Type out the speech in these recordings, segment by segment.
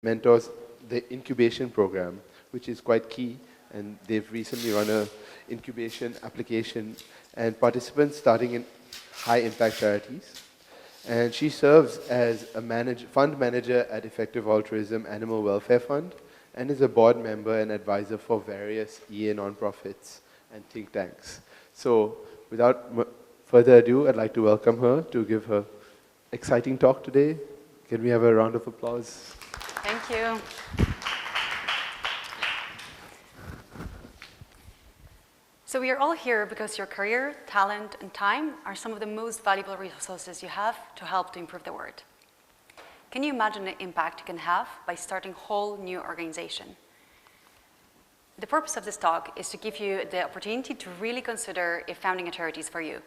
mentors the incubation program, which is quite key. And they've recently run a incubation application and participants starting in high impact charities. And she serves as a fund manager at Effective Altruism Animal Welfare Fund and is a board member and advisor for various EA nonprofits and think tanks. So without further ado, I'd like to welcome her to give her exciting talk today. Can we have a round of applause? Thank you. So we are all here because your career, talent, and time are some of the most valuable resources you have to help to improve the world. Can you imagine the impact you can have by starting a whole new organization? The purpose of this talk is to give you the opportunity to really consider if founding a charity is for you.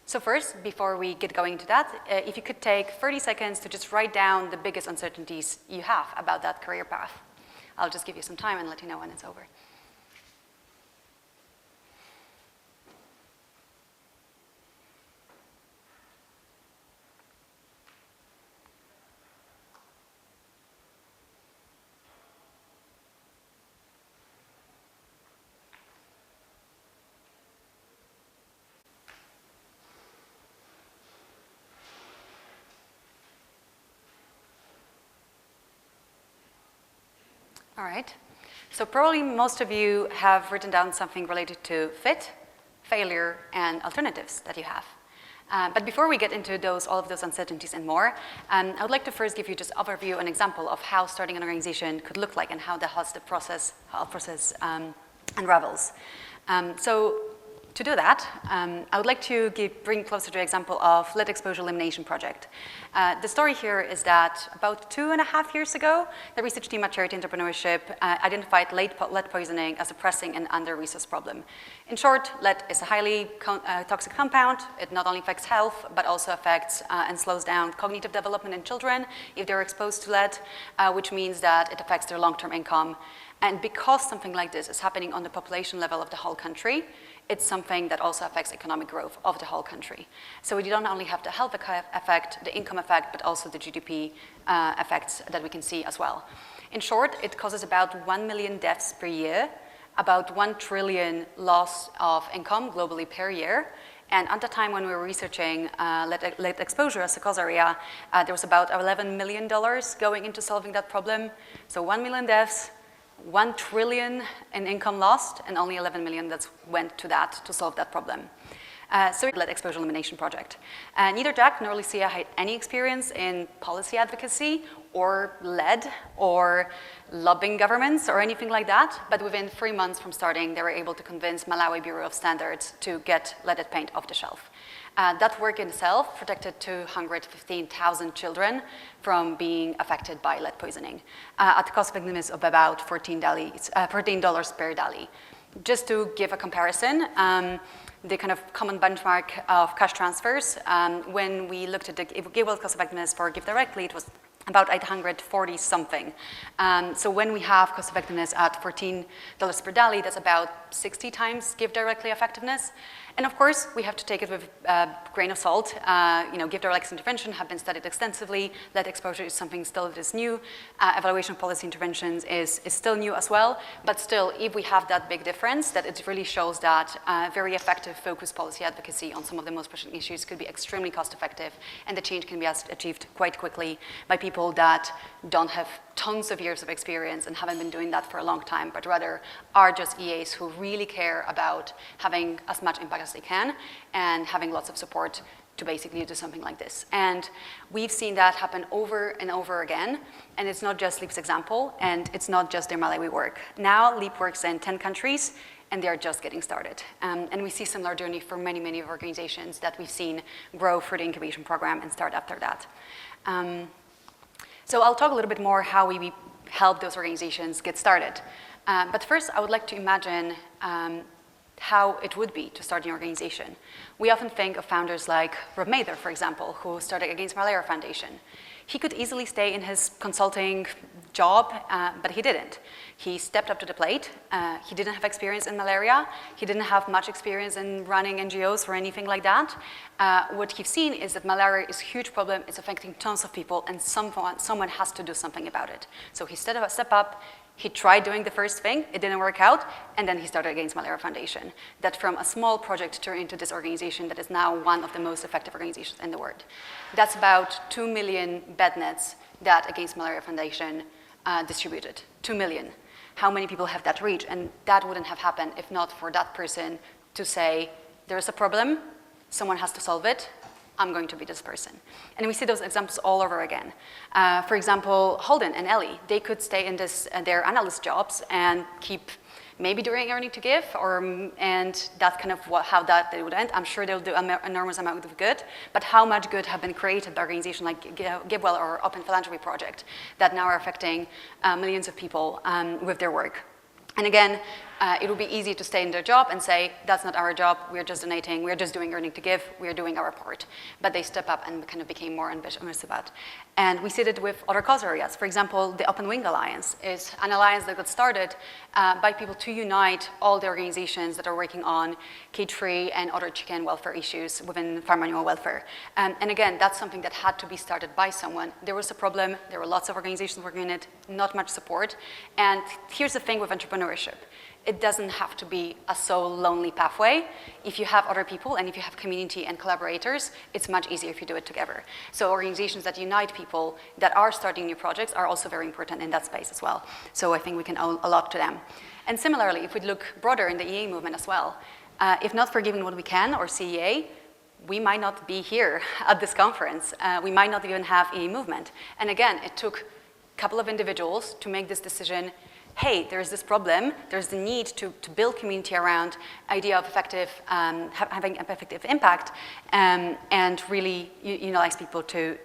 So first, before we get going into that, if you could take 30 seconds to just write down the biggest uncertainties you have about that career path. I'll just give you some time and let you know when it's over. All right, so probably most of you have written down something related to fit, failure, and alternatives that you have. But before we get into all of those uncertainties and more, I would like to first give you just an overview, an example of how starting an organization could look like and how the process unravels. So to do that, I would like to bring closer to the example of lead exposure elimination project. The story here is that about 2.5 years ago, the research team at Charity Entrepreneurship identified lead poisoning as a pressing and under-resourced problem. In short, lead is a highly toxic compound. It not only affects health, but also affects and slows down cognitive development in children if they're exposed to lead, which means that it affects their long-term income. And because something like this is happening on the population level of the whole country, it's something that also affects economic growth of the whole country. So we don't only have the health effect, the income effect, but also the GDP effects that we can see as well. In short, it causes about 1 million deaths per year, about 1 trillion loss of income globally per year. And at the time when we were researching lead exposure as a cause area, there was about $11 million going into solving that problem. So 1 million deaths, 1 trillion in income lost, and only 11 million that went to that to solve that problem. So lead exposure elimination project. Neither Jack nor Lucia had any experience in policy advocacy or lead or lobbying governments or anything like that, but within 3 months from starting, they were able to convince Malawi Bureau of Standards to get leaded paint off the shelf. That work in itself protected 215,000 children from being affected by lead poisoning at a cost effectiveness of about $14 per dali. Just to give a comparison, the kind of common benchmark of cash transfers, when we looked at the giveaway cost effectiveness for Give Directly, it was about 840 something. So when we have cost effectiveness at $14 per dali, that's about 60 times Give Directly effectiveness. And of course, we have to take it with a grain of salt. Give Directly intervention have been studied extensively. Lead exposure is something still that is new. Evaluation of policy interventions is still new as well. But still, if we have that big difference, that it really shows that very effective focused policy advocacy on some of the most pressing issues could be extremely cost effective, and the change can be achieved quite quickly by people that don't have tons of years of experience and haven't been doing that for a long time, but rather are just EAs who really care about having as much impact as they can and having lots of support to basically do something like this. And we've seen that happen over and over again, and it's not just Leap's example, and it's not just their Malawi work. Now, Leap works in 10 countries, and they are just getting started. And we see similar journey for many, many organizations that we've seen grow through the incubation program and start after that. So I'll talk a little bit more how we help those organizations get started. But first, I would like to imagine how it would be to start an organization. We often think of founders like Rob Mather, for example, who started Against Malaria Foundation. He could easily stay in his consulting job, but he didn't. He stepped up to the plate. He didn't have experience in malaria. He didn't have much experience in running NGOs or anything like that. What he's seen is that malaria is a huge problem. It's affecting tons of people, and someone has to do something about it. So he stepped up. He tried doing the first thing, it didn't work out, and then he started Against Malaria Foundation. That from a small project turned into this organization that is now one of the most effective organizations in the world. That's about 2 million bed nets that Against Malaria Foundation distributed. 2 million. How many people have that reach? And that wouldn't have happened if not for that person to say, there's a problem, someone has to solve it, I'm going to be this person. And we see those examples all over again. For example, Holden and Ellie, they could stay in their analyst jobs and keep maybe doing earning to give, and that's kind of how they would end. I'm sure they'll do an enormous amount of good, but how much good have been created by organizations like GiveWell or Open Philanthropy Project that now are affecting millions of people with their work. And again, it would be easy to stay in their job and say, that's not our job, we're just donating, we're just doing earning to give, we're doing our part. But they step up and kind of became more ambitious about it. And we see that with other cause areas. For example, the Open Wing Alliance is an alliance that got started by people to unite all the organizations that are working on cage-free and other chicken welfare issues within farm animal welfare. And again, that's something that had to be started by someone. There was a problem, there were lots of organizations working on it, not much support. And here's the thing with entrepreneurship. It doesn't have to be a so lonely pathway. If you have other people and if you have community and collaborators, it's much easier if you do it together. So organizations that unite people that are starting new projects are also very important in that space as well. So I think we can owe a lot to them. And similarly, if we look broader in the EA movement as well, if not for Giving What We Can or CEA, we might not be here at this conference. We might not even have EA movement. And again, it took a couple of individuals to make this decision. Hey, there's this problem, there's the need to build community around idea of having an effective impact, and really utilize people to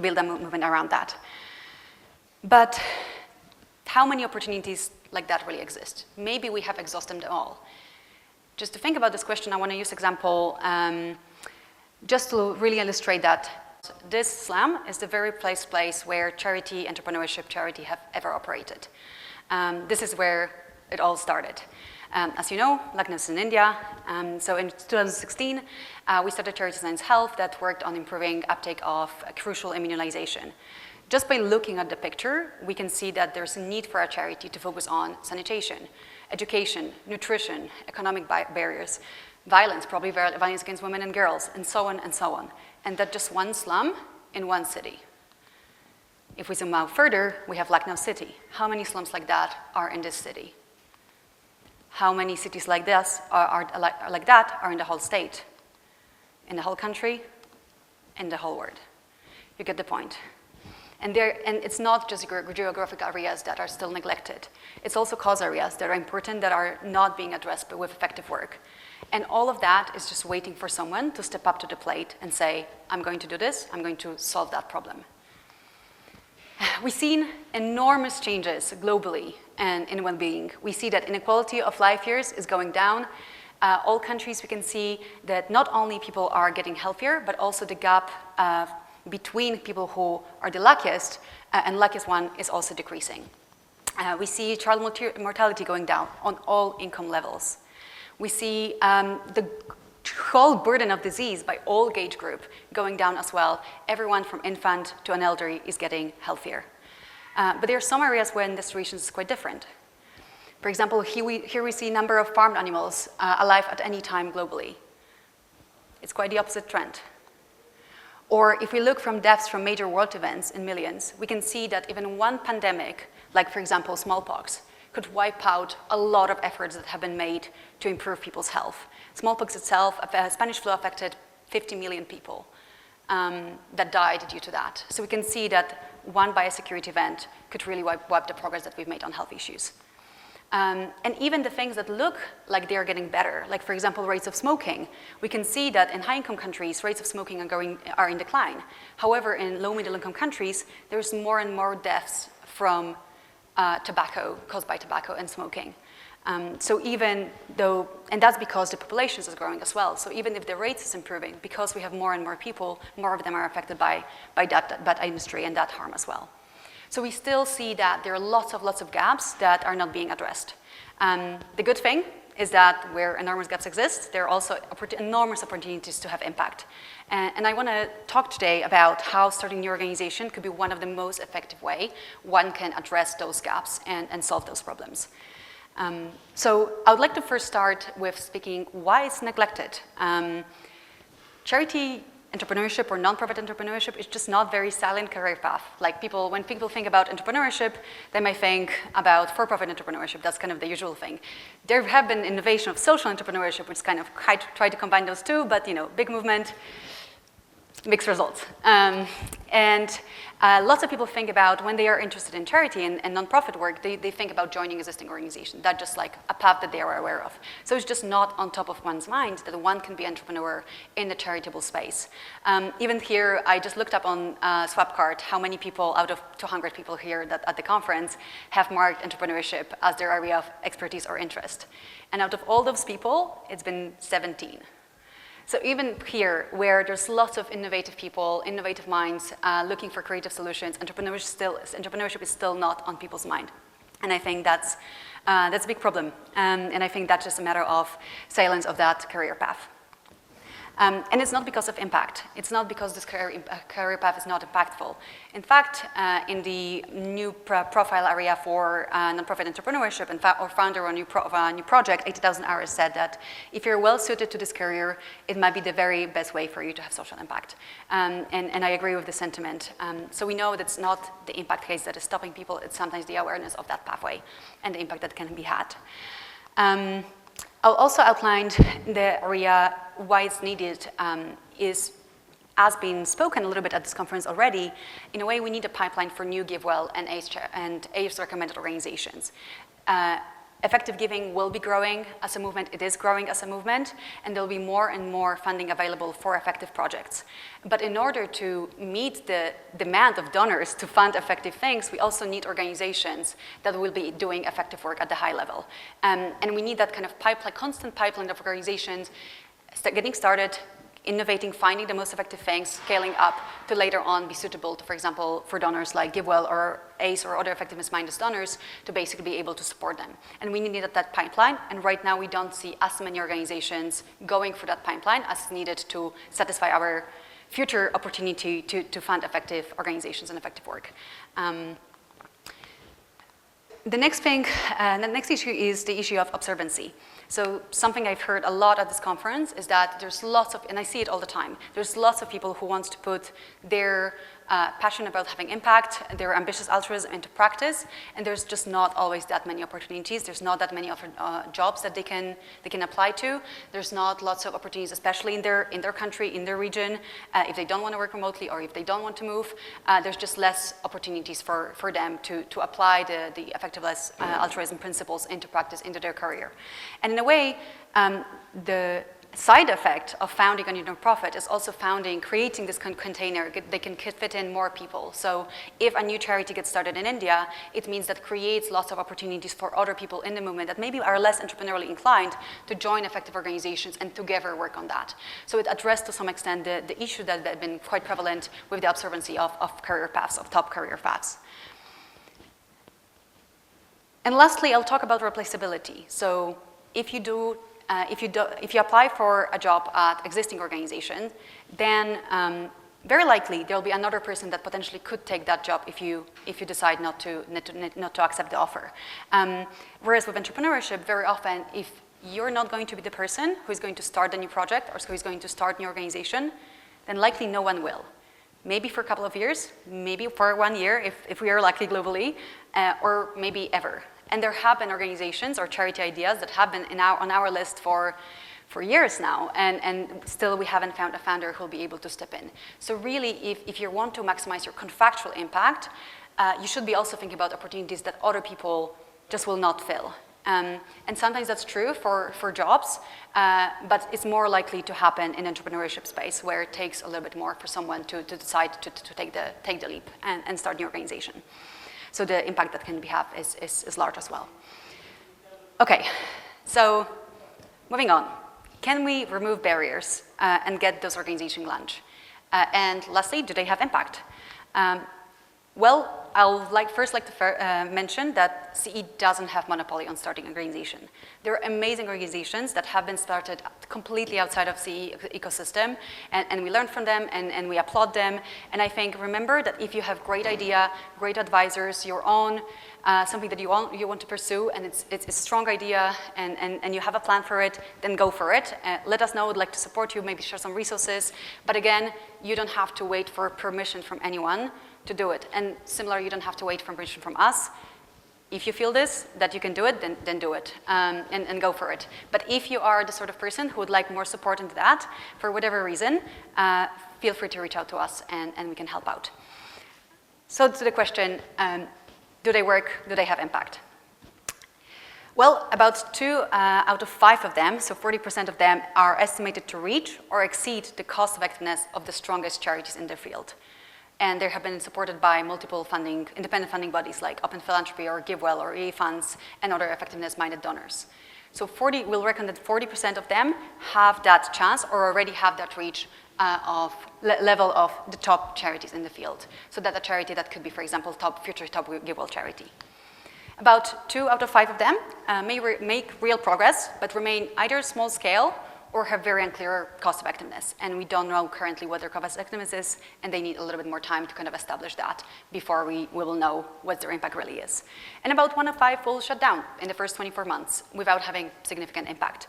build a movement around that. But how many opportunities like that really exist? Maybe we have exhausted them all. Just to think about this question, I want to use example just to really illustrate that. This slum is the very place where Charity Entrepreneurship charity have ever operated. This is where it all started. As you know, Lucknow is in India. So in 2016, we started Charity Science Health that worked on improving uptake of crucial immunization. Just by looking at the picture, we can see that there's a need for a charity to focus on sanitation, education, nutrition, economic barriers, violence, probably violence against women and girls, and so on and so on. And that just one slum in one city. If we zoom out further, we have Lucknow City. How many slums like that are in this city? How many cities like this like that are in the whole state? In the whole country? In the whole world? You get the point. And it's not just geographic areas that are still neglected. It's also cause areas that are important that are not being addressed with effective work. And all of that is just waiting for someone to step up to the plate and say, I'm going to do this, I'm going to solve that problem. We've seen enormous changes globally and in well-being. We see that inequality of life years is going down. All countries, we can see that not only people are getting healthier, but also the gap between people who are the luckiest and luckiest one is also decreasing. We see child mortality going down on all income levels. We see the whole burden of disease by all age group going down as well. Everyone from infant to an elderly is getting healthier. But there are some areas where the situation is quite different. For example, here we see number of farmed animals alive at any time globally. It's quite the opposite trend. Or if we look from deaths from major world events in millions, we can see that even one pandemic, like for example smallpox, could wipe out a lot of efforts that have been made to improve people's health. Smallpox itself, Spanish flu affected 50 million people that died due to that. So we can see that one biosecurity event could really wipe the progress that we've made on health issues. And even the things that look like they're getting better, like for example, rates of smoking, we can see that in high-income countries, rates of smoking are in decline. However, in low-middle-income countries, there's more and more deaths from tobacco, caused by tobacco and smoking. So even though, and that's because the population is growing as well. So even if the rates is improving, because we have more and more people, more of them are affected by that industry and that harm as well. So we still see that there are lots of gaps that are not being addressed. The good thing is that where enormous gaps exist, there are also enormous opportunities to have impact. And I want to talk today about how starting a new organization could be one of the most effective way one can address those gaps and solve those problems. So I would like to first start with speaking why it's neglected. Charity entrepreneurship or nonprofit entrepreneurship is just not very salient career path. Like when people think about entrepreneurship, they may think about for-profit entrepreneurship. That's kind of the usual thing. There have been innovation of social entrepreneurship, which kind of try to combine those two, but big movement, mixed results. Lots of people think about when they are interested in charity and nonprofit work, they think about joining existing organizations. That's just like a path that they are aware of. So it's just not on top of one's mind that one can be an entrepreneur in the charitable space. Even here, I just looked up on Swapcard how many people out of 200 people here at the conference have marked entrepreneurship as their area of expertise or interest. And out of all those people, it's been 17. So even here, where there's lots of innovative people, innovative minds looking for creative solutions, entrepreneurship is still not on people's mind. And I think that's a big problem. And I think that's just a matter of silence of that career path. And it's not because of impact. It's not because this career path is not impactful. In fact, in the new profile area for nonprofit entrepreneurship or founder of a new project, 80,000 Hours said that if you're well suited to this career, it might be the very best way for you to have social impact. And I agree with the sentiment. So we know that's not the impact case that is stopping people. It's sometimes the awareness of that pathway and the impact that can be had. I'll also outline the area why it's needed is, as been spoken a little bit at this conference already, in a way we need a pipeline for new GiveWell and ACE recommended organizations. Effective giving will be growing as a movement. It is growing as a movement, and there'll be more and more funding available for effective projects. But in order to meet the demand of donors to fund effective things, we also need organizations that will be doing effective work at the high level. And we need that kind of constant pipeline of organizations getting started, innovating, finding the most effective things, scaling up to later on be suitable to, for example, for donors like GiveWell or ACE or other effectiveness-minded donors to basically be able to support them. And we need that pipeline, and right now we don't see as many organizations going for that pipeline as needed to satisfy our future opportunity to fund effective organizations and effective work. The next issue is the issue of observancy. So something I've heard a lot at this conference is that there's lots of, and I see it all the time, there's lots of people who want to put their passion about having impact, their ambitious altruism into practice, and there's just not always that many opportunities. There's not that many jobs that they can apply to. There's not lots of opportunities, especially in their country, in their region, if they don't want to work remotely or if they don't want to move. There's just less opportunities for them to apply the effectiveness altruism principles into practice, into their career. And in a way, the side effect of founding a new nonprofit is also creating this container that can fit in more people. So if a new charity gets started in India, it means that creates lots of opportunities for other people in the movement that maybe are less entrepreneurially inclined to join effective organizations and together work on that. So it addressed to some extent the issue that had been quite prevalent with the observancy of career paths, of top career paths. And lastly, I'll talk about replaceability. So if you apply for a job at existing organization, then very likely there'll be another person that potentially could take that job if you decide not to accept the offer. Whereas with entrepreneurship, very often, if you're not going to be the person who's going to start the new project or who's going to start a new organization, then likely no one will. Maybe for a couple of years, maybe for 1 year if we are lucky globally, or maybe ever. And there have been organizations or charity ideas that have been on our list for years now, and still we haven't found a founder who will be able to step in. So really, if you want to maximize your contractual impact, you should be also thinking about opportunities that other people just will not fill. And sometimes that's true for jobs, but it's more likely to happen in entrepreneurship space where it takes a little bit more for someone to decide to take the leap and start an organization. So the impact that can have is large as well. Okay, so moving on. Can we remove barriers and get those organizations launched? And lastly, do they have impact? Well, I'll first like to mention that CE doesn't have monopoly on starting an organization. There are amazing organizations that have been started completely outside of CE ecosystem, and we learn from them, and we applaud them. And I think, remember that if you have great idea, great advisors, your own, something that you want to pursue, and it's a strong idea, and you have a plan for it, then go for it. Let us know. We'd like to support you, maybe share some resources. But again, you don't have to wait for permission from anyone to do it. And similar, you don't have to wait for permission from us. If you feel that you can do it, then do it, and go for it. But if you are the sort of person who would like more support into that, for whatever reason, feel free to reach out to us, and we can help out. So to the question, do they work? Do they have impact? Well, about 2 out of 5 of them, so 40% of them, are estimated to reach or exceed the cost effectiveness of the strongest charities in their field. And they have been supported by multiple independent funding bodies like Open Philanthropy or GiveWell or EA funds and other effectiveness-minded donors. So we'll reckon that 40% of them have that chance or already have that reach level of the top charities in the field. So that a charity that could be, for example, future top GiveWell charity. About 2 out of 5 of them may make real progress, but remain either small scale or have very unclear cost effectiveness. And we don't know currently what their cost effectiveness is, and they need a little bit more time to kind of establish that before we will know what their impact really is. And about 1 of 5 will shut down in the first 24 months without having significant impact.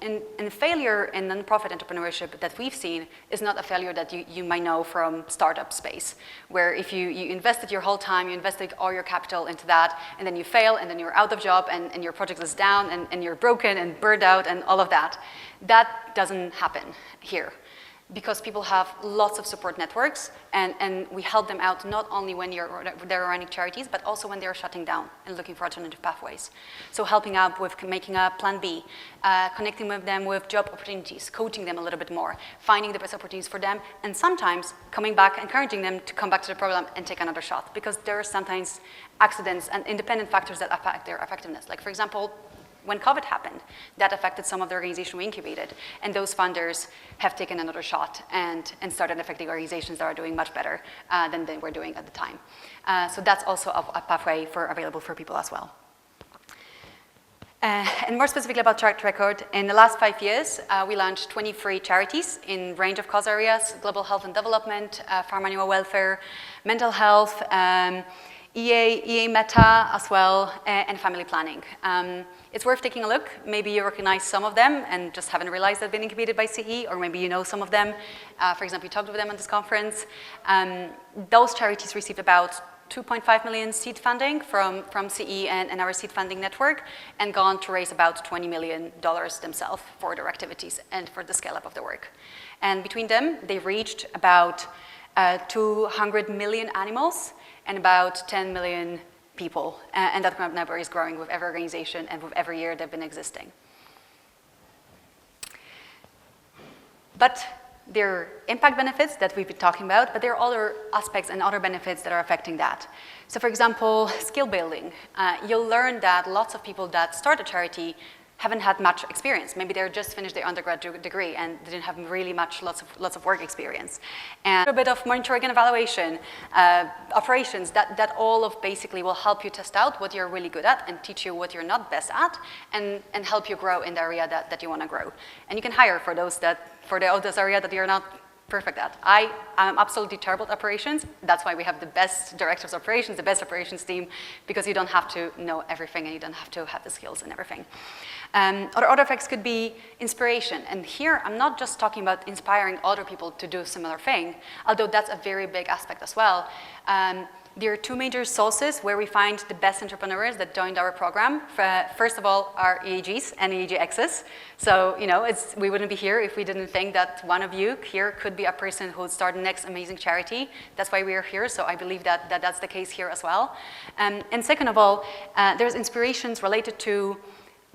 And failure in nonprofit entrepreneurship that we've seen is not a failure that you might know from startup space, where if you invested your whole time, you invested all your capital into that, and then you fail, and then you're out of job, and your project is down, and you're broken and burned out, and all of that. That doesn't happen here, because people have lots of support networks, and we help them out not only when they're running charities, but also when they're shutting down and looking for alternative pathways. So helping out with making a plan B, connecting with them with job opportunities, coaching them a little bit more, finding the best opportunities for them, and sometimes coming back, encouraging them to come back to the program and take another shot, because there are sometimes accidents and independent factors that affect their effectiveness. Like, for example, when COVID happened, that affected some of the organizations we incubated, and those funders have taken another shot and started affecting organizations that are doing much better than they were doing at the time. So that's also a pathway available for people as well. And more specifically about track record, in the last 5 years, we launched 23 charities in a range of cause areas: global health and development, farm animal welfare, mental health, EA Meta as well, and family planning. It's worth taking a look. Maybe you recognize some of them and just haven't realized they've been incubated by CE, or maybe you know some of them. For example, you talked with them at this conference. Those charities received about 2.5 million seed funding from CE and our seed funding network, and gone to raise about $20 million themselves for their activities and for the scale up of the work. And between them, they reached about 200 million animals and about 10 million people. And that number is growing with every organization and with every year they've been existing. But there are impact benefits that we've been talking about, but there are other aspects and other benefits that are affecting that. So for example, skill building. You'll learn that lots of people that start a charity haven't had much experience. Maybe they're just finished their undergraduate degree and didn't have really lots of work experience. And a bit of monitoring and evaluation, operations, that all of basically will help you test out what you're really good at and teach you what you're not best at, and help you grow in the area that you want to grow. And you can hire for those area that you're not perfect at. I am absolutely terrible at operations. That's why we have the best directors of operations, the best operations team, because you don't have to know everything and you don't have to have the skills and everything. Other effects could be inspiration. And here, I'm not just talking about inspiring other people to do a similar thing, although that's a very big aspect as well. There are 2 major sources where we find the best entrepreneurs that joined our program. First of all, are EAGs and EAGx's. So, we wouldn't be here if we didn't think that one of you here could be a person who would start the next amazing charity. That's why we are here, so I believe that that's the case here as well. And second of all, there's inspirations related to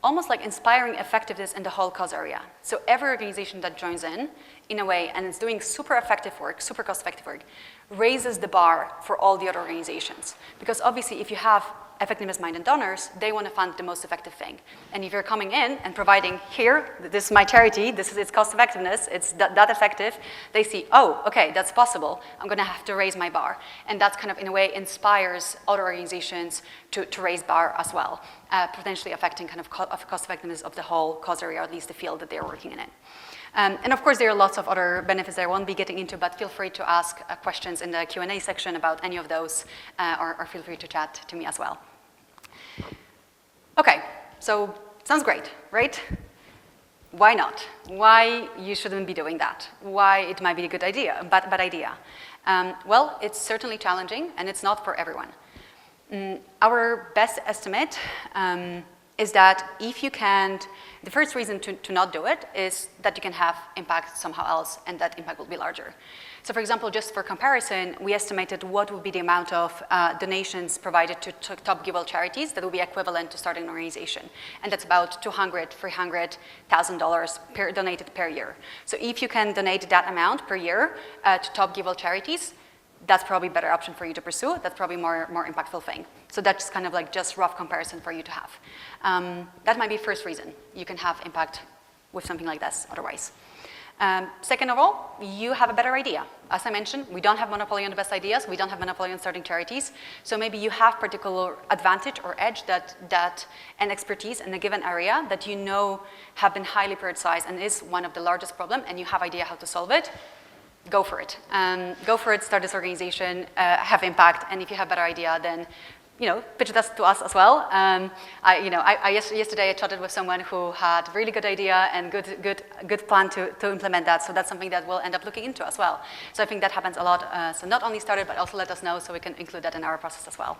almost like inspiring effectiveness in the whole cause area. So every organization that joins in in a way, and it's doing super effective work, super cost-effective work, raises the bar for all the other organizations. Because obviously, if you have effectiveness-minded donors, they want to fund the most effective thing. And if you're coming in and providing, here, this is my charity, this is its cost-effectiveness, it's that effective, they see, oh, okay, that's possible, I'm going to have to raise my bar. And that's kind of, in a way, inspires other organizations to raise bar as well, potentially affecting kind of cost-effectiveness of the whole cause area, or at least the field that they're working in it. And of course, there are lots of other benefits that I won't be getting into, but feel free to ask questions in the Q&A section about any of those, or feel free to chat to me as well. Okay, so sounds great, right? Why not? Why you shouldn't be doing that? Why it might be a good idea, bad idea? Well, it's certainly challenging, and it's not for everyone. Our best estimate is that if you can't, the first reason to not do it is that you can have impact somehow else, and that impact will be larger. So for example, just for comparison, we estimated what would be the amount of donations provided to top giveaway charities that would be equivalent to starting an organization. And that's about $200,000, $300,000 donated per year. So if you can donate that amount per year to top giveaway charities, that's probably a better option for you to pursue. That's probably more impactful thing. So that's kind of like just rough comparison for you to have. That might be first reason you can have impact with something like this otherwise. Second of all, you have a better idea. As I mentioned, we don't have monopoly on the best ideas. We don't have monopoly on starting charities. So maybe you have particular advantage or edge and expertise in a given area that you know have been highly prioritized and is one of the largest problems, and you have idea how to solve it. Go for it. Go for it, start this organization, have impact, and if you have a better idea, then pitch this to us as well. Yesterday I chatted with someone who had a really good idea and good plan to implement that, so that's something that we'll end up looking into as well. So I think that happens a lot, so not only start it, but also let us know so we can include that in our process as well.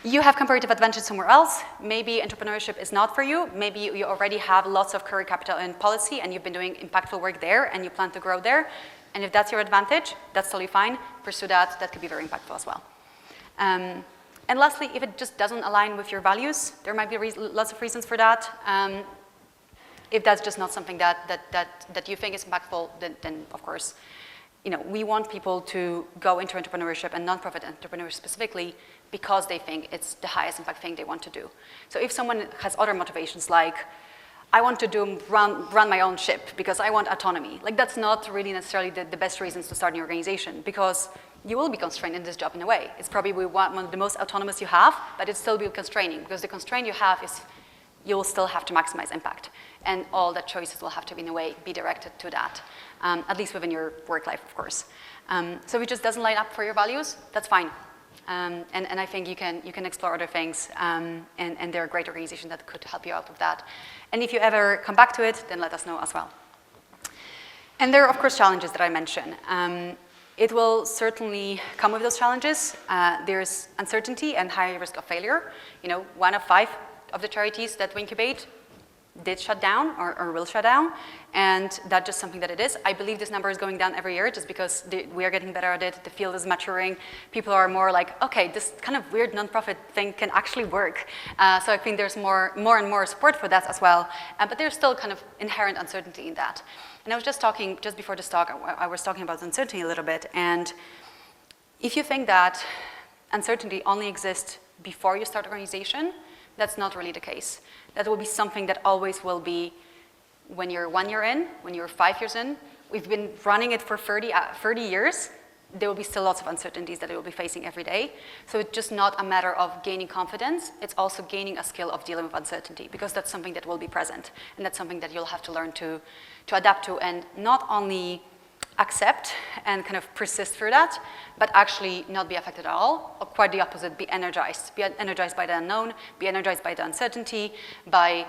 You have comparative advantage somewhere else. Maybe entrepreneurship is not for you. Maybe you already have lots of career capital in policy and you've been doing impactful work there and you plan to grow there. And if that's your advantage, that's totally fine. Pursue that. That could be very impactful as well. And lastly, if it just doesn't align with your values, there might be lots of reasons for that. If that's just not something that you think is impactful, then of course, we want people to go into entrepreneurship and nonprofit entrepreneurship specifically because they think it's the highest impact thing they want to do. So if someone has other motivations like, I want to run my own ship because I want autonomy, like that's not really necessarily the best reasons to start an organization, because you will be constrained in this job in a way. It's probably one of the most autonomous you have, but it still be constraining because the constraint you have is you will still have to maximize impact. And all the choices will have to, in a way, be directed to that, at least within your work life, of course. So if it just doesn't line up for your values, that's fine. And I think you can explore other things, and there are great organizations that could help you out with that. And if you ever come back to it, then let us know as well. And there are, of course, challenges that I mentioned. It will certainly come with those challenges. There's uncertainty and high risk of failure. 1 of 5 of the charities that we incubate did shut down or will shut down, and that's just something that it is. I believe this number is going down every year just because we are getting better at it, the field is maturing, people are more like, okay, this kind of weird nonprofit thing can actually work. So I think there's more and more support for that as well, but there's still kind of inherent uncertainty in that. And I was just before this talk, I was talking about uncertainty a little bit, and if you think that uncertainty only exists before you start an organization, that's not really the case. That will be something that always will be when you're 1 year in, when you're 5 years in. We've been running it for 30 years. There will be still lots of uncertainties that we will be facing every day. So it's just not a matter of gaining confidence. It's also gaining a skill of dealing with uncertainty, because that's something that will be present. And that's something that you'll have to learn to adapt to, and not only accept and kind of persist through that, but actually not be affected at all, or quite the opposite, be energized. Be energized by the unknown, be energized by the uncertainty, by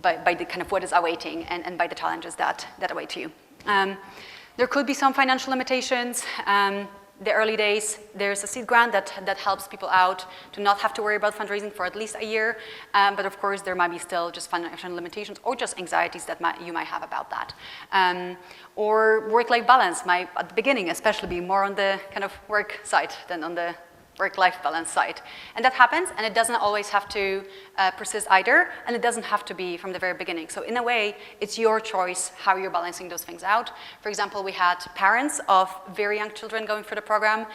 the kind of what is awaiting, and by the challenges that await you. There could be some financial limitations. The early days, there's a seed grant that helps people out to not have to worry about fundraising for at least a year. But of course, there might be still just financial limitations or just anxieties that you might have about that. Or work-life balance might, at the beginning especially, be more on the kind of work side than on the work-life balance side. And that happens, and it doesn't always have to persist either, and it doesn't have to be from the very beginning. So in a way, it's your choice how you're balancing those things out. For example, we had parents of very young children going through the program.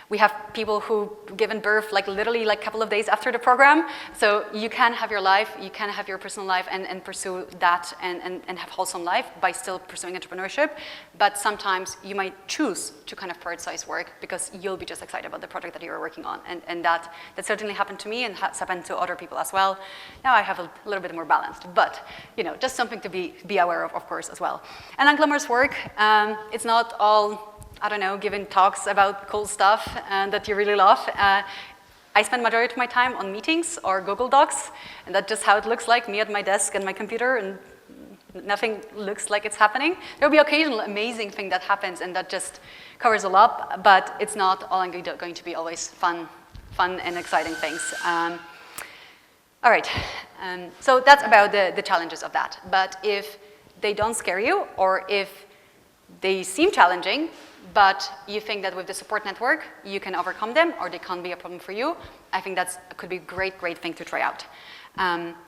We have people who given birth literally a couple of days after the program. So you can have your life, you can have your personal life and pursue that and have wholesome life by still pursuing entrepreneurship. But sometimes you might choose to kind of prioritize work because you'll be just excited about the project that you're working on. And that certainly happened to me and has happened to other people as well. Now I have a little bit more balanced, but just something to be aware of course, as well. And unglamorous work, it's not all, I don't know, giving talks about cool stuff that you really love. I spend majority of my time on meetings or Google Docs, and that's just how it looks like, me at my desk and my computer, and nothing looks like it's happening. There'll be occasional amazing thing that happens, and that just covers a lot, but it's not all going to be always fun and exciting things. All right, so that's about the challenges of that. But if they don't scare you, or if they seem challenging, but you think that with the support network, you can overcome them, or they can't be a problem for you, I think that could be a great thing to try out.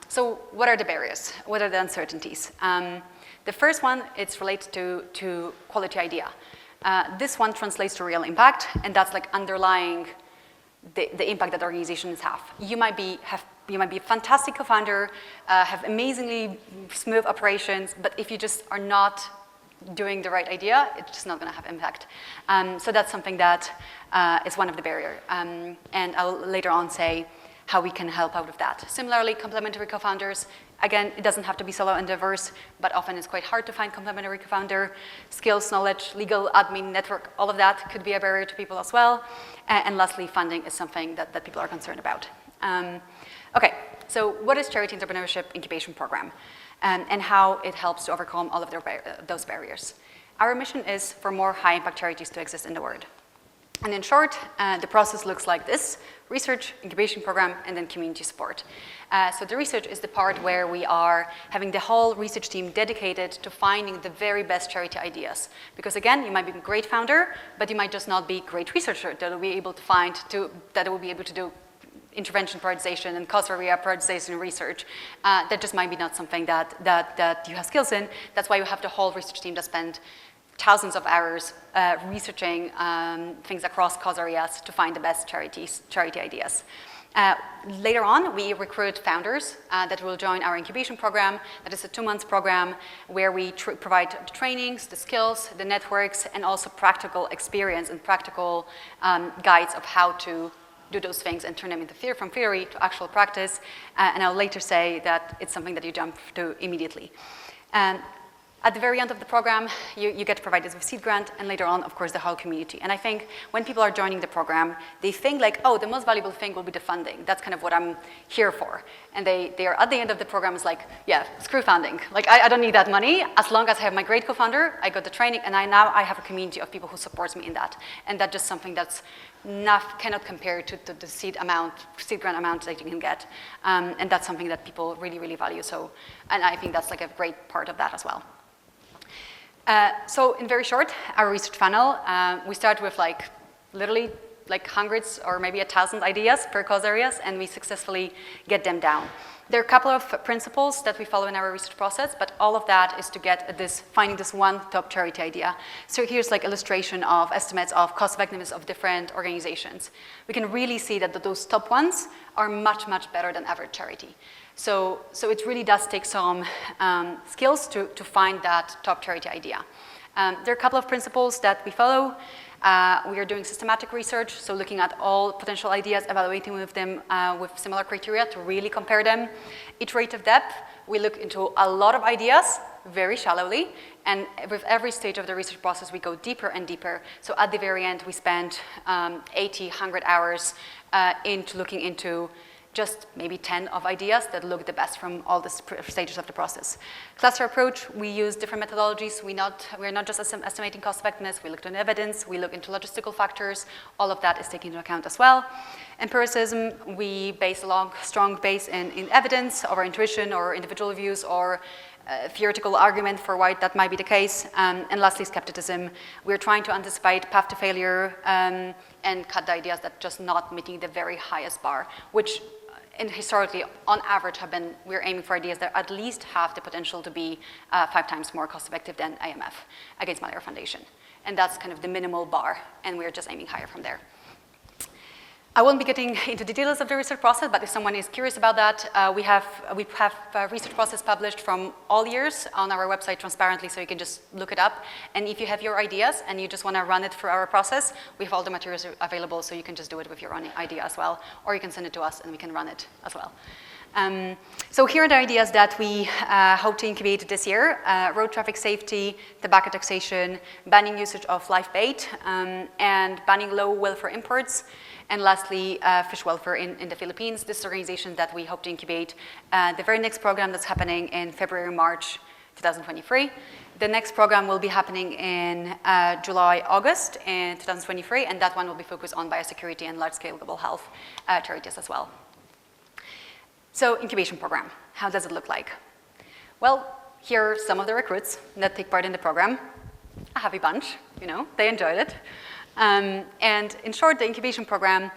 So what are the barriers? What are the uncertainties? The first one, it's related to quality idea. This one translates to real impact, and that's underlying the impact that organizations have. You might be a fantastic co-founder, have amazingly smooth operations, but if you just are not doing the right idea, it's just not going to have impact. So that's something that is one of the barriers. And I'll later on say how we can help out with that. Similarly, complementary co-founders, again, it doesn't have to be solo and diverse, but often it's quite hard to find complementary co-founder. Skills, knowledge, legal, admin, network, all of that could be a barrier to people as well. And lastly, funding is something that people are concerned about. Okay, so what is Charity Entrepreneurship Incubation Program? And how it helps to overcome all of those barriers. Our mission is for more high-impact charities to exist in the world. And in short, the process looks like this: research, incubation program, and then community support. So the research is the part where we are having the whole research team dedicated to finding the very best charity ideas. Because again, you might be a great founder, but you might just not be a great researcher that will be able to do intervention prioritization and cause area prioritization research. That just might be not something that you have skills in. That's why you have the whole research team that spend thousands of hours researching things across cause areas to find the best charity ideas. Later on, we recruit founders that will join our incubation program. That is a 2-month program where we provide the trainings, the skills, the networks, and also practical experience and practical guides of how to do those things and turn them into from theory to actual practice. And I'll later say that it's something that you jump to immediately. At the very end of the program, you get provided with seed grant, and later on, of course, the whole community. And I think when people are joining the program, they think the most valuable thing will be the funding. That's kind of what I'm here for. And they are at the end of the program is yeah, screw funding. I don't need that money. As long as I have my great co-founder, I got the training, and now I have a community of people who supports me in that. And that's just something that's cannot compare to the seed grant amount that you can get. And that's something that people really, really value. And I think that's a great part of that as well. So in very short, our research funnel, we start with literally hundreds or maybe 1,000 ideas per cause areas, and we successfully get them down. There are a couple of principles that we follow in our research process, but all of that is to get finding this one top charity idea. So here's illustration of estimates of cost effectiveness of different organizations. We can really see that those top ones are much, much better than average charity. So it really does take some skills to find that top charity idea. There are a couple of principles that we follow. We are doing systematic research, so looking at all potential ideas, evaluating with them with similar criteria to really compare them. Iterative depth, we look into a lot of ideas very shallowly, and with every stage of the research process, we go deeper and deeper. So at the very end, we spend 80, 100 hours into looking into just maybe 10 of ideas that look the best from all the stages of the process. Cluster approach, we use different methodologies. We're not just estimating cost effectiveness, we look into evidence, we look into logistical factors. All of that is taken into account as well. Empiricism, we base a strong base in evidence, or intuition, or individual views, or theoretical argument for why that might be the case. And lastly, skepticism. We're trying to anticipate path to failure and cut the ideas that just not meeting the very highest bar, which historically, on average, we're aiming for ideas that at least have the potential to be 5 times more cost-effective than IMF against malaria foundation. And that's kind of the minimal bar, and we're just aiming higher from there. I won't be getting into the details of the research process, but if someone is curious about that, we have a research process published from all years on our website transparently, so you can just look it up. And if you have your ideas and you just want to run it through our process, we have all the materials available, so you can just do it with your own idea as well, or you can send it to us and we can run it as well. So here are the ideas that we hope to incubate this year. Road traffic safety, tobacco taxation, banning usage of live bait, and banning low welfare imports. And lastly, fish welfare in the Philippines. This is an organization that we hope to incubate the very next program that's happening in February, March 2023. The next program will be happening in July, August in 2023, and that one will be focused on biosecurity and large-scale global health charities as well. So, incubation program, how does it look like? Well, here are some of the recruits that take part in the program. A happy bunch, they enjoyed it. And in short, the incubation program,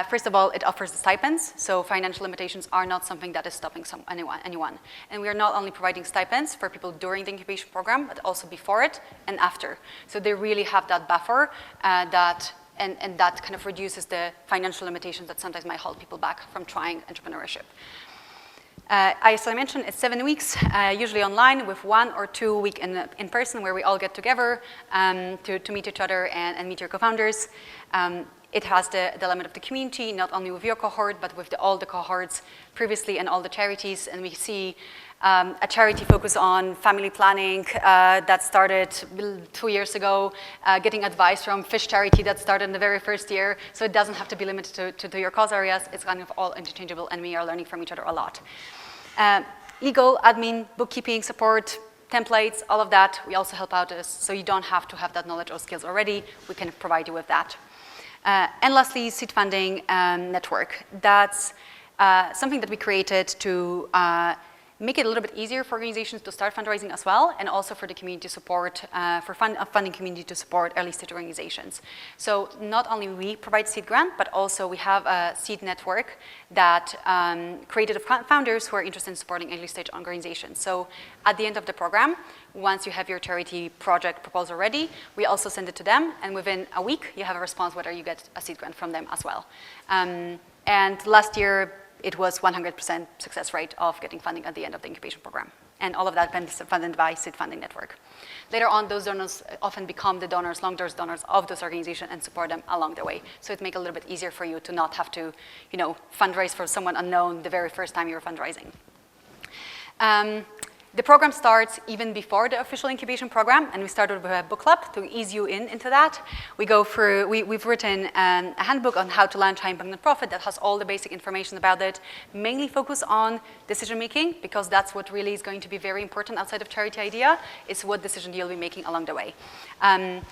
first of all, it offers the stipends, so financial limitations are not something that is stopping anyone. And we are not only providing stipends for people during the incubation program, but also before it and after. So they really have that buffer and that kind of reduces the financial limitations that sometimes might hold people back from trying entrepreneurship. As I mentioned, it's 7 weeks, usually online with 1 or 2 weeks in person where we all get together to meet each other and meet your co-founders. It has the element of the community, not only with your cohort, but with all the cohorts previously and all the charities. And we see a charity focus on family planning that started 2 years ago, getting advice from fish charity that started in the very first year. So it doesn't have to be limited to your cause areas. It's kind of all interchangeable, and we are learning from each other a lot. Legal, admin, bookkeeping, support, templates, all of that, we also help out so you don't have to have that knowledge or skills already. We can provide you with that. And lastly, seed funding network. That's something that we created to make it a little bit easier for organizations to start fundraising as well, and also for the community support, for funding community to support early stage organizations. So not only we provide seed grant, but also we have a seed network that created of founders who are interested in supporting early stage organizations. So at the end of the program, once you have your charity project proposal ready, we also send it to them, and within a week, you have a response whether you get a seed grant from them as well. And last year, it was 100% success rate of getting funding at the end of the incubation program. And all of that been funded by Seed Funding Network. Later on, those donors often become the donors, long-term donors of those organizations and support them along the way. So it makes it a little bit easier for you to not have to, fundraise for someone unknown the very first time you're fundraising. The program starts even before the official incubation program, and we started with a book club to ease you into that. We go through, we've written a handbook on how to launch high impact nonprofit that has all the basic information about it, mainly focus on decision making, because that's what really is going to be very important outside of charity idea, is what decision you'll be making along the way. And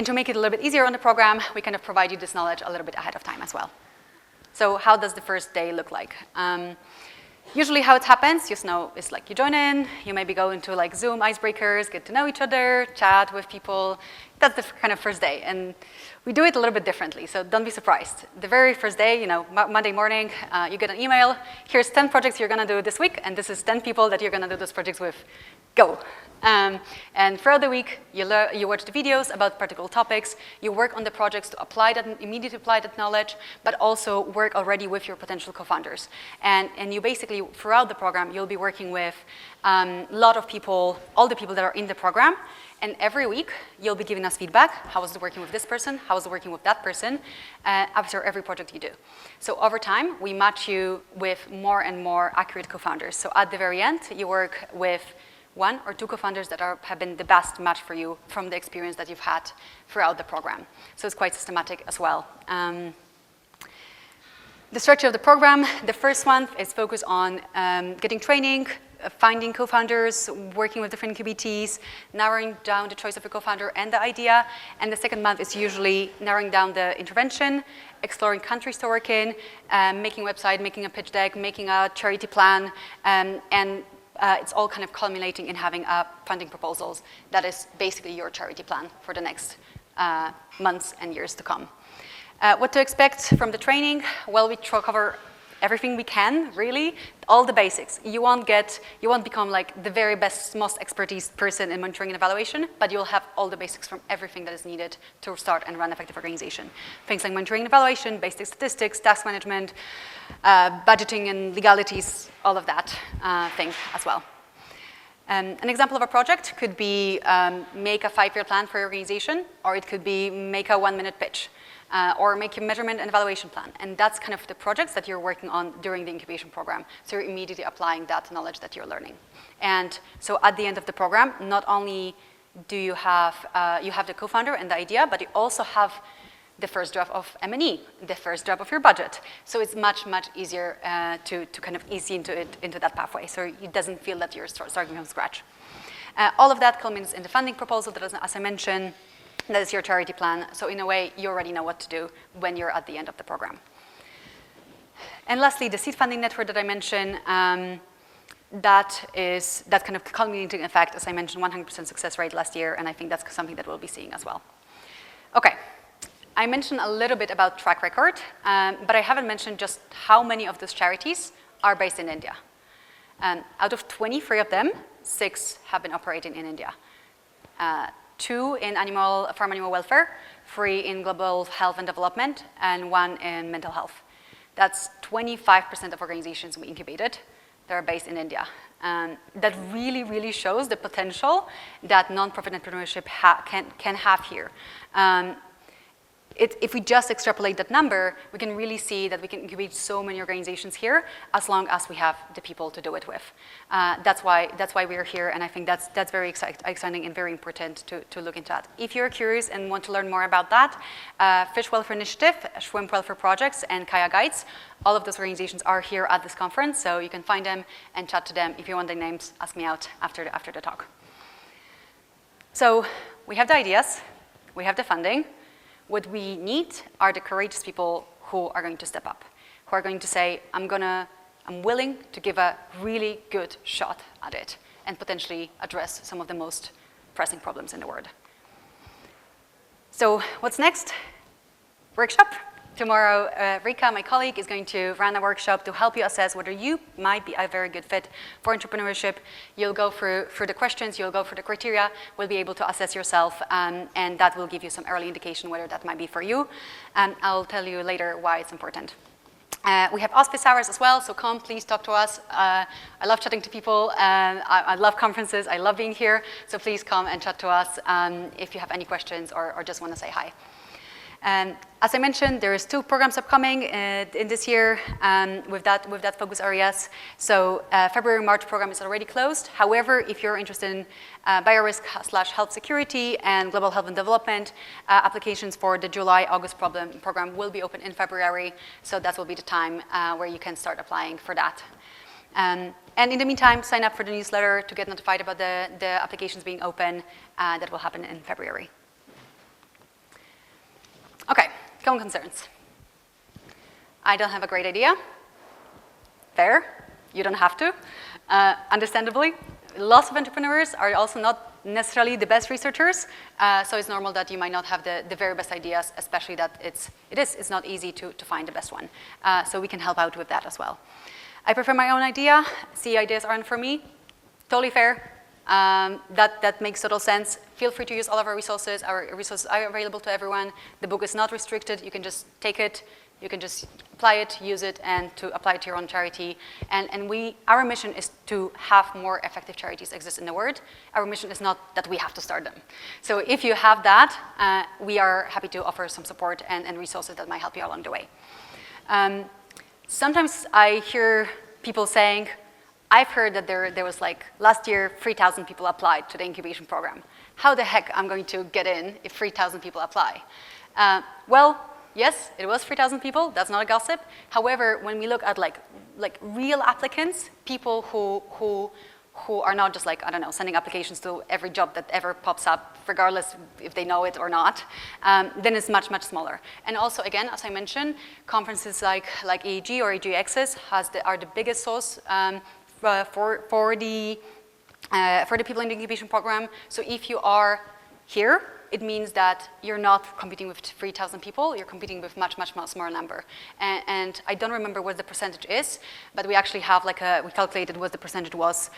to make it a little bit easier on the program, we kind of provide you this knowledge a little bit ahead of time as well. So how does the first day look like? Usually how it happens, it's like you join in, you maybe go into like Zoom icebreakers, get to know each other, chat with people. That's the kind of first day. And we do it a little bit differently, so don't be surprised. The very first day, Monday morning, you get an email. Here's 10 projects you're going to do this week, and this is 10 people that you're going to do those projects with. Go. And throughout the week, you watch the videos about particular topics. You work on the projects to immediately apply that knowledge, but also work already with your potential co-founders. And you basically, throughout the program, you'll be working with a lot of people, all the people that are in the program. And every week, you'll be giving us feedback. How was it working with this person? How was it working with that person? After every project you do. So over time, we match you with more and more accurate co-founders. So at the very end, you work with 1 or 2 co-founders that have been the best match for you from the experience that you've had throughout the program. So it's quite systematic as well. The structure of the program, the first month is focused on getting training, finding co-founders, working with different incubatees, narrowing down the choice of a co-founder and the idea. And the second month is usually narrowing down the intervention, exploring countries to work in, making a website, making a pitch deck, making a charity plan, and it's all kind of culminating in having funding proposals that is basically your charity plan for the next months and years to come. What to expect from the training? Well, we cover everything we can, really, all the basics. You won't become like the very best, most expertise person in monitoring and evaluation, but you'll have all the basics from everything that is needed to start and run an effective organization. Things like monitoring and evaluation, basic statistics, task management, budgeting and legalities, all of that thing as well. An example of a project could be make a 5-year plan for your organization, or it could be make a 1-minute pitch. Or make a measurement and evaluation plan. And that's kind of the projects that you're working on during the incubation program. So you're immediately applying that knowledge that you're learning. And so at the end of the program, not only do you have the co-founder and the idea, but you also have the first draft of M&E, the first draft of your budget. So it's much, much easier to kind of ease into that pathway. So it doesn't feel that you're starting from scratch. All of that culminates in the funding proposal that, as I mentioned, that is your charity plan. So in a way, you already know what to do when you're at the end of the program. And lastly, the seed funding network that I mentioned, that kind of culminating effect, as I mentioned, 100% success rate last year, and I think that's something that we'll be seeing as well. Okay, I mentioned a little bit about track record, but I haven't mentioned just how many of those charities are based in India. Out of 23 of them, 6 have been operating in India. 2 in farm animal welfare, 3 in global health and development, and 1 in mental health. That's 25% of organizations we incubated that are based in India. That really, really shows the potential that nonprofit entrepreneurship can have here. If we just extrapolate that number, we can really see that we can incubate so many organizations here as long as we have the people to do it with. That's why we're here, and I think that's very exciting and very important to look into that. If you're curious and want to learn more about that, Fish Welfare Initiative, Shrimp Welfare Projects, and Kaya Guides, all of those organizations are here at this conference, so you can find them and chat to them. If you want their names, ask me out after the talk. So we have the ideas, we have the funding. What we need are the courageous people who are going to step up, who are going to say, I'm willing to give a really good shot at it and potentially address some of the most pressing problems in the world. So what's next? Workshop. Tomorrow, Rika, my colleague, is going to run a workshop to help you assess whether you might be a very good fit for entrepreneurship. You'll go through the questions, you'll go through the criteria, we'll be able to assess yourself, and that will give you some early indication whether that might be for you. I'll tell you later why it's important. We have auspice hours as well, so come, please talk to us. I love chatting to people. I love conferences. I love being here. So please come and chat to us if you have any questions or just want to say hi. As I mentioned, there is 2 programs upcoming in this year with that focus areas. So February-March program is already closed. However, if you're interested in biorisk/health security and global health and development, applications for the July-August program will be open in February. So that will be the time where you can start applying for that. And in the meantime, sign up for the newsletter to get notified about the applications being open. That will happen in February. Okay, common concerns. I don't have a great idea. Fair, you don't have to. Understandably, lots of entrepreneurs are also not necessarily the best researchers, so it's normal that you might not have the very best ideas, especially that it's not easy to find the best one. So we can help out with that as well. I prefer my own idea. CE ideas aren't for me. Totally fair. That makes total sense. Feel free to use all of our resources. Our resources are available to everyone. The book is not restricted. You can just take it. You can just apply it, use it, and to apply it to your own charity. And our mission is to have more effective charities exist in the world. Our mission is not that we have to start them. So if you have that, we are happy to offer some support and resources that might help you along the way. Sometimes I hear people saying, I've heard that there was like, last year, 3,000 people applied to the incubation program. How the heck I'm going to get in if 3,000 people apply? Well, yes, it was 3,000 people. That's not a gossip. However, when we look at like real applicants, people who are not just like, I don't know, sending applications to every job that ever pops up, regardless if they know it or not, then it's much, much smaller. And also, again, as I mentioned, conferences like EAG or EAGxIndia are the biggest source for the people in the incubation program. So if you are here, it means that you're not competing with 3,000 people, you're competing with much smaller number. And I don't remember what the percentage is, but we actually have we calculated what the percentage was.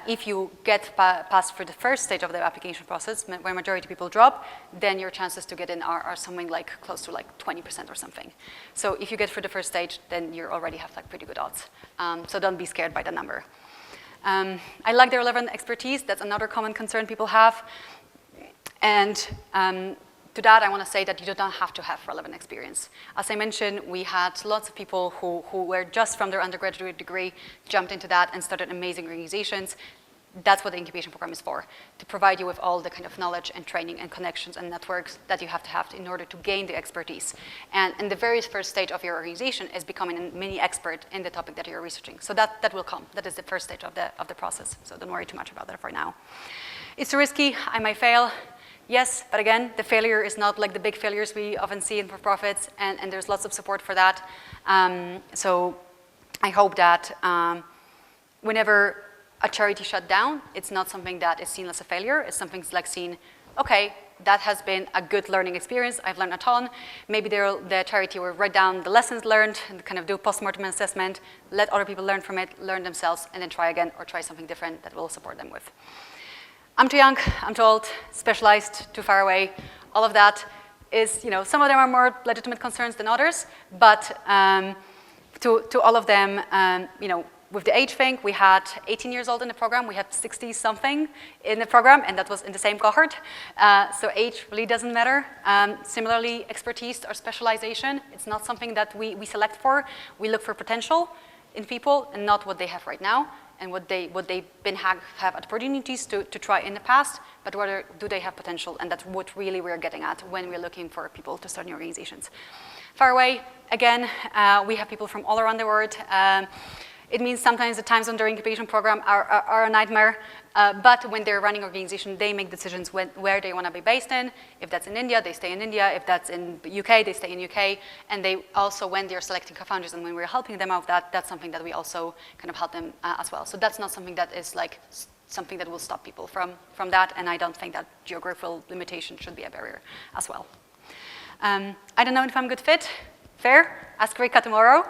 If you get past through the first stage of the application process, where majority of people drop, then your chances to get in are something like close to 20% or something. So if you get through the first stage, then you already have pretty good odds. So don't be scared by the number. I lack the relevant expertise. That's another common concern people have. And to that, I want to say that you don't have to have relevant experience. As I mentioned, we had lots of people who were just from their undergraduate degree, jumped into that and started amazing organizations. That's what the incubation program is for, to provide you with all the kind of knowledge and training and connections and networks that you have to have in order to gain the expertise. And the very first stage of your organization is becoming a mini expert in the topic that you're researching. So that will come. That is the first stage of the process. So don't worry too much about that for now. It's risky. I might fail. Yes, but again, the failure is not like the big failures we often see in for-profits, and there's lots of support for that. So I hope that whenever a charity shut down, it's not something that is seen as a failure. It's something like seen, okay, that has been a good learning experience. I've learned a ton. Maybe the charity will write down the lessons learned and kind of do post-mortem assessment, let other people learn from it, learn themselves, and then try again or try something different that will support them with. I'm too young, I'm too old, specialized, too far away. All of that is, some of them are more legitimate concerns than others, but to all of them, with the age thing, we had 18 years old in the program, we had 60-something in the program, and that was in the same cohort. So age really doesn't matter. Similarly, expertise or specialization, it's not something that we select for. We look for potential in people and not what they have right now, and what they've been have opportunities to try in the past, but whether do they have potential, and that's what really we're getting at when we're looking for people to start new organizations. Far away, again, we have people from all around the world. It means sometimes the times on their incubation program are a nightmare, but when they're running organization, they make decisions where they want to be based in. If that's in India, they stay in India. If that's in the UK, they stay in UK. And they also, when they're selecting co-founders and when we're helping them out, that's something that we also kind of help them as well. So that's not something that is something that will stop people from that, and I don't think that geographical limitation should be a barrier as well. I don't know if I'm a good fit. Fair, ask Rika tomorrow.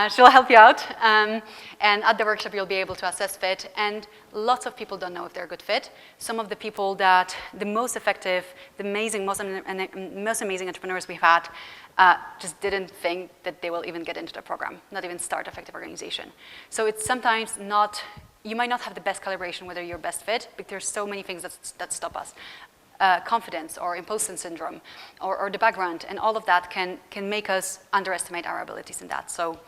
She'll help you out. And at the workshop, you'll be able to assess fit. And lots of people don't know if they're a good fit. Some of the people that, the most effective, the most amazing entrepreneurs we've had, just didn't think that they will even get into the program, not even start effective organization. So it's sometimes not, you might not have the best calibration whether you're best fit, but there's so many things that stop us. Confidence or imposter syndrome or the background, and all of that can make us underestimate our abilities in that. So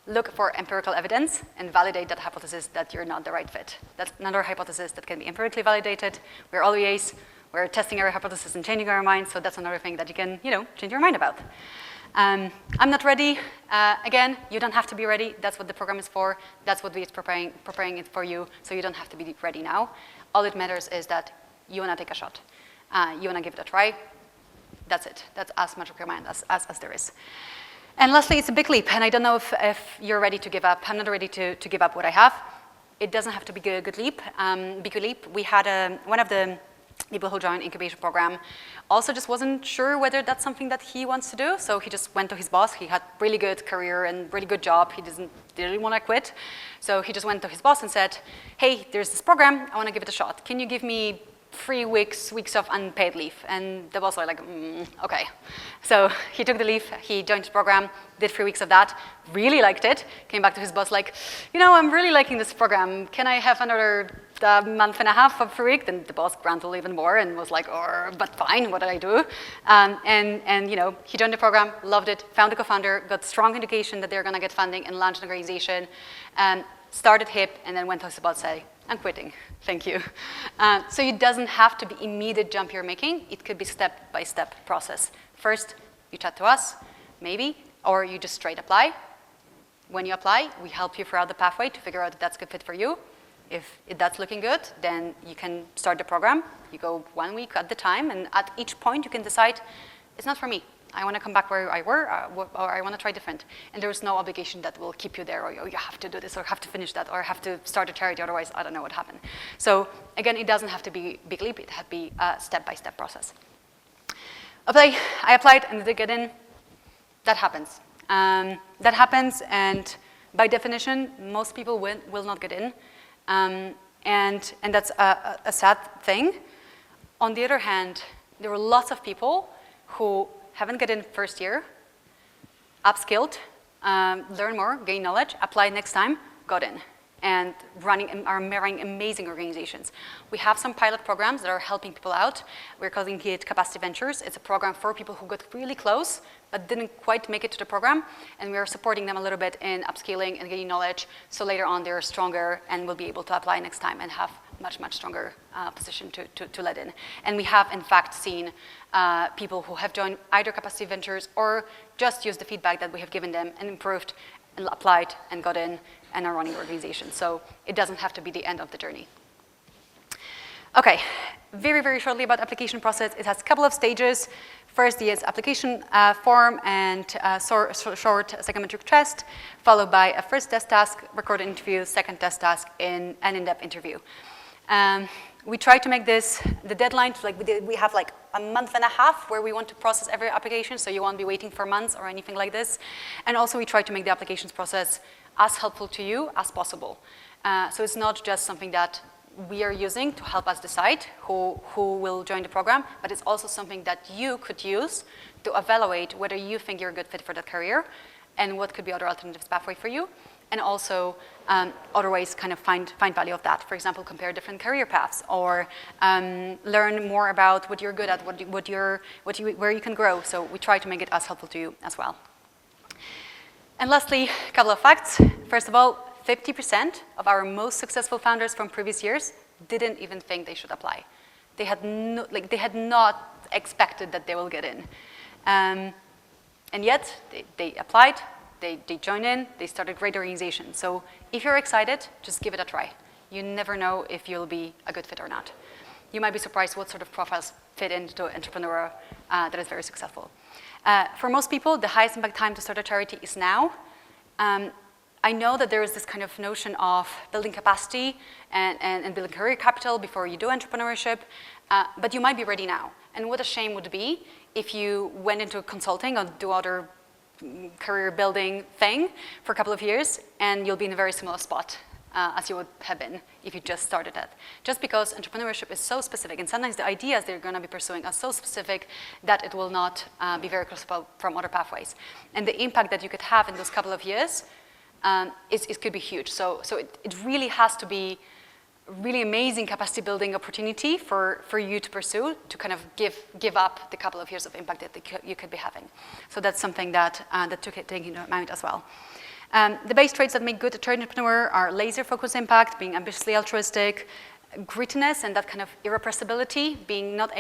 look for empirical evidence and validate that hypothesis that you're not the right fit. That's another hypothesis that can be empirically validated. We're testing our hypothesis and changing our mind, so that's another thing that you can change your mind about. I'm not ready. Again, you don't have to be ready. That's what the program is for. That's what we're preparing it for you, so you don't have to be ready now. All it matters is that you want to take a shot. You want to give it a try. That's it. That's as much requirement as there is. And lastly, it's a big leap, and I don't know if you're ready to give up. I'm not ready to give up what I have. It doesn't have to be a good leap. Big leap. We had one of the people who joined incubation program also just wasn't sure whether that's something that he wants to do. So he just went to his boss. He had really good career and really good job. He didn't really want to quit. So he just went to his boss and said, hey, there's this program. I want to give it a shot. Can you give me 3 weeks of unpaid leave? And the boss was like, okay. So he took the leave, he joined the program, did 3 weeks of that, really liked it, came back to his boss like, I'm really liking this program. Can I have another month and a half of 3 weeks? Then the boss granted even more and was like, but fine, what did I do? And he joined the program, loved it, found a co-founder, got strong indication that they're gonna get funding and launched an organization, started HIP, and then went to his boss and said, I'm quitting, thank you. So it doesn't have to be immediate jump you're making. It could be step-by-step process. First, you chat to us, maybe, or you just straight apply. When you apply, we help you throughout the pathway to figure out if that's a good fit for you. If that's looking good, then you can start the program. You go 1 week at the time, and at each point you can decide, it's not for me. I want to come back where I were, or I want to try different. And there is no obligation that will keep you there, or you have to do this, or have to finish that, or have to start a charity, otherwise I don't know what happened. So again, it doesn't have to be a big leap, it had to be a step-by-step process. I applied and did get in. That happens. That happens, and by definition, most people will not get in. And that's a sad thing. On the other hand, there were lots of people who haven't got in first year, upskilled, learn more, gain knowledge, apply next time, got in, and are marrying amazing organizations. We have some pilot programs that are helping people out. We're calling it Capacity Ventures. It's a program for people who got really close but didn't quite make it to the program, and we are supporting them a little bit in upskilling and gaining knowledge, so later on they're stronger and will be able to apply next time and have much, much stronger position to let in. And we have, in fact, seen people who have joined either Capacity Ventures or just used the feedback that we have given them and improved and applied and got in and are running organizations. So it doesn't have to be the end of the journey. Okay, very, very shortly about application process. It has a couple of stages. First is application form and short psychometric test, followed by a first test task, recorded interview, second test task, and an in-depth interview. We try to make this, the deadline, we have like a month and a half where we want to process every application, so you won't be waiting for months or anything like this. And also we try to make the applications process as helpful to you as possible. So it's not just something that we are using to help us decide who will join the program, but it's also something that you could use to evaluate whether you think you're a good fit for that career and what could be other alternatives pathway for you, and also other ways kind of find value of that. For example, compare different career paths, or learn more about what you're good at, where you can grow. So we try to make it as helpful to you as well. And lastly, a couple of facts. First of all, 50% of our most successful founders from previous years didn't even think they should apply. They had not expected that they will get in. And yet, they applied, they joined in, they started great organizations. So if you're excited, just give it a try. You never know if you'll be a good fit or not. You might be surprised what sort of profiles fit into an entrepreneur that is very successful. For most people, the highest impact time to start a charity is now. I know that there is this kind of notion of building capacity and building career capital before you do entrepreneurship, but you might be ready now. And what a shame would be if you went into consulting or do other career building thing for a couple of years and you'll be in a very similar spot as you would have been if you just started it. Just because entrepreneurship is so specific, and sometimes the ideas they're going to be pursuing are so specific that it will not be very crossable from other pathways. And the impact that you could have in those couple of years it could be huge. So it really has to be a really amazing capacity building opportunity for you to pursue, to kind of give up the couple of years of impact that you could be having. So that's something that take into account as well. The base traits that make good a charity entrepreneur are laser-focused impact, being ambitiously altruistic, grittiness and that kind of irrepressibility, being not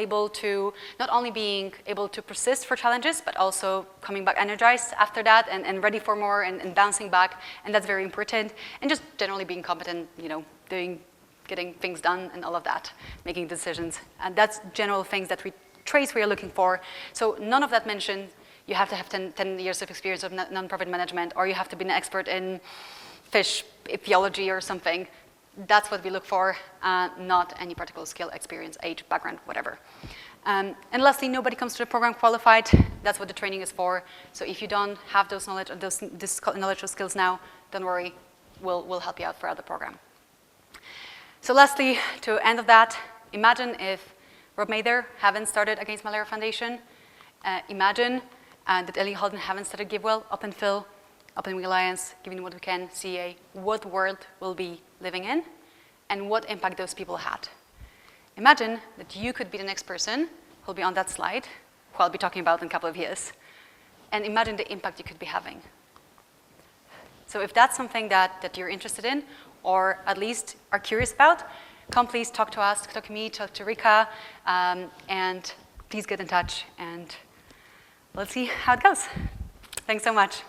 only being able to persist for challenges, but also coming back energized after that and ready for more and bouncing back, and that's very important. And just generally being competent, getting things done and all of that, making decisions. And that's general things that traits we are looking for. So none of that mentioned, you have to have 10 years of experience of nonprofit management, or you have to be an expert in fish epidemiology or something. That's what we look for, not any particular skill, experience, age, background, whatever. And lastly, nobody comes to the program qualified. That's what the training is for. So if you don't have those knowledge or skills now, don't worry, we'll help you out throughout the program. So lastly, to end of that, imagine if Rob Mather haven't started Against Malaria Foundation. Imagine that Ellie Holden haven't started GiveWell, Open Phil, Open Alliance, Giving What We Can, CA, what world we'll be living in, and what impact those people had. Imagine that you could be the next person who'll be on that slide, who I'll be talking about in a couple of years, and imagine the impact you could be having. So if that's something that you're interested in, or at least are curious about, come please talk to us, talk to me, talk to Rika, and please get in touch, and let's see how it goes. Thanks so much.